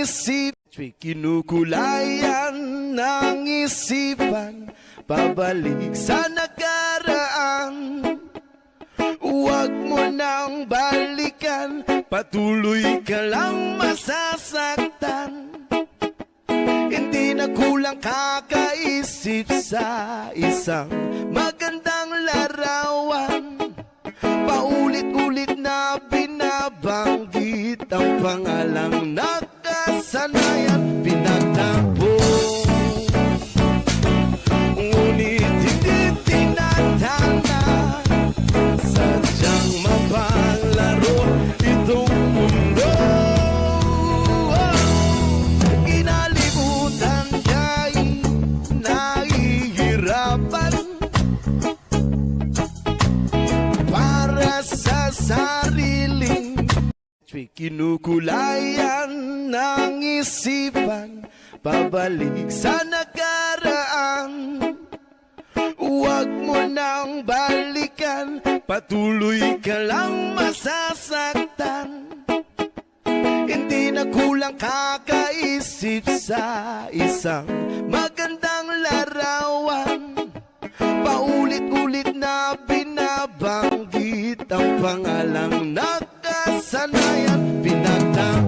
isip, kinukulayan ng isipan, pabalik sa nakaraan. Huwag mo nang balikan, patuloy ka lang masasaktan. Hindi na kulang kakaisip sa isang magandang larawan. Paulit-ulit na binabanggit ang pangalang nakasanayan, pinagtampo. Ngunit hindi tinatana, sadyang mapalaro itong mundo. Kinalimutan ka'y nahihirapan para sa sariling kinukulayan ng isipan, pabalik sa nakaraan. Huwag mo nang balikan, patuloy ka lang masasaktan. Hindi na kulang kakaisip sa isang magandang larawan. Paulit-ulit na binabanggit ang pangalang nakasanayan, pinagtampo.